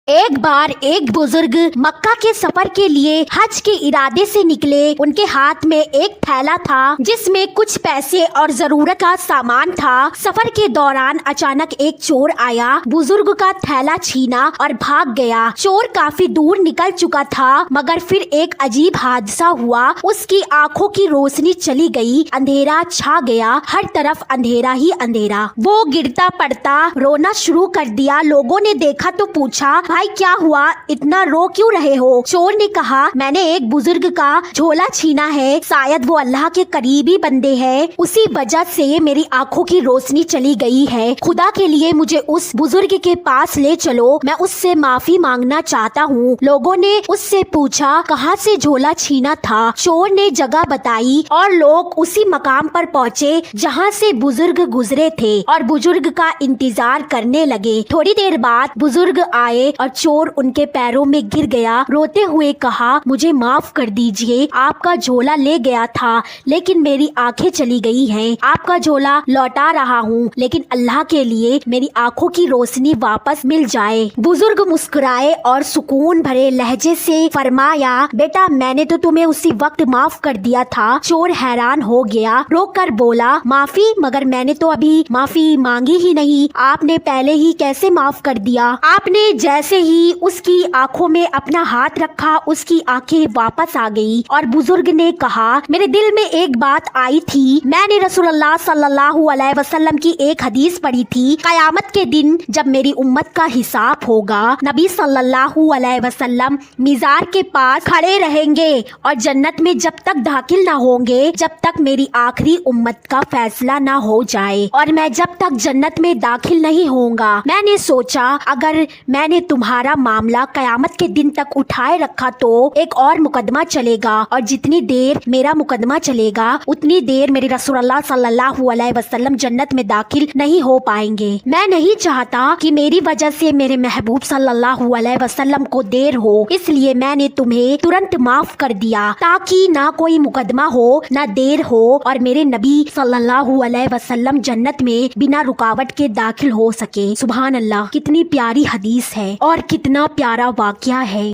ایک بار ایک بزرگ مکہ کے سفر کے لیے حج کے ارادے سے نکلے۔ ان کے ہاتھ میں ایک تھیلا تھا جس میں کچھ پیسے اور ضرورت کا سامان تھا۔ سفر کے دوران اچانک ایک چور آیا، بزرگ کا تھیلا چھینا اور بھاگ گیا۔ چور کافی دور نکل چکا تھا مگر پھر ایک عجیب حادثہ ہوا۔ اس کی آنکھوں کی روشنی چلی گئی، اندھیرا چھا گیا، ہر طرف اندھیرا ہی اندھیرا۔ وہ گرتا پڑتا رونا شروع کر دیا۔ لوگوں نے دیکھا تو پوچھا، بھائی کیا ہوا، اتنا رو کیوں رہے ہو؟ چور نے کہا، میں نے ایک بزرگ کا جھولا چھینا ہے، شاید وہ اللہ کے قریبی بندے ہیں، اسی وجہ سے میری آنکھوں کی روشنی چلی گئی ہے۔ خدا کے لیے مجھے اس بزرگ کے پاس لے چلو، میں اس سے معافی مانگنا چاہتا ہوں۔ لوگوں نے اس سے پوچھا، کہاں سے جھولا چھینا تھا؟ چور نے جگہ بتائی اور لوگ اسی مقام پر پہنچے جہاں سے بزرگ گزرے تھے اور بزرگ کا انتظار کرنے لگے۔ تھوڑی دیر بعد بزرگ آئے اور چور ان کے پیروں میں گر گیا، روتے ہوئے کہا، مجھے معاف کر دیجئے، آپ کا جھولا لے گیا تھا لیکن میری آنکھیں چلی گئی ہیں، آپ کا جھولا لوٹا رہا ہوں، لیکن اللہ کے لیے میری آنکھوں کی روشنی واپس مل جائے۔ بزرگ مسکرائے اور سکون بھرے لہجے سے فرمایا، بیٹا میں نے تو تمہیں اسی وقت معاف کر دیا تھا۔ چور حیران ہو گیا، رو کر بولا، معافی؟ مگر میں نے تو ابھی معافی مانگی ہی نہیں، آپ نے پہلے ہی کیسے معاف کر دیا؟ آپ نے جیسے ہی اس کی آنکھوں میں اپنا ہاتھ رکھا، اس کی آنکھیں واپس آ گئی اور بزرگ نے کہا، میرے دل میں ایک بات آئی تھی، میں نے رسول اللہ صلی اللہ علیہ وسلم کی ایک حدیث پڑھی تھی، قیامت کے دن جب میری امت کا حساب ہوگا، نبی صلی اللہ علیہ وسلم میزار کے پاس کھڑے رہیں گے اور جنت میں جب تک داخل نہ ہوں گے جب تک میری آخری امت کا فیصلہ نہ ہو جائے، اور میں جب تک جنت میں داخل نہیں ہوں گا۔ میں نے سوچا اگر میں نے تمہارا معاملہ قیامت کے دن تک اٹھائے رکھا تو ایک اور مقدمہ چلے گا، اور جتنی دیر میرا مقدمہ چلے گا اتنی دیر میرے رسول اللہ صلی اللہ علیہ وسلم جنت میں داخل نہیں ہو پائیں گے۔ میں نہیں چاہتا کہ میری وجہ سے میرے محبوب صلی اللہ علیہ وسلم کو دیر ہو، اس لیے میں نے تمہیں ترنت معاف کر دیا تاکہ نہ کوئی مقدمہ ہو نہ دیر ہو، اور میرے نبی صلی اللہ علیہ وسلم جنت میں بنا رکاوٹ کے داخل ہو سکے۔ سبحان اللہ، کتنی پیاری حدیث ہے اور کتنا پیارا واقعہ ہے۔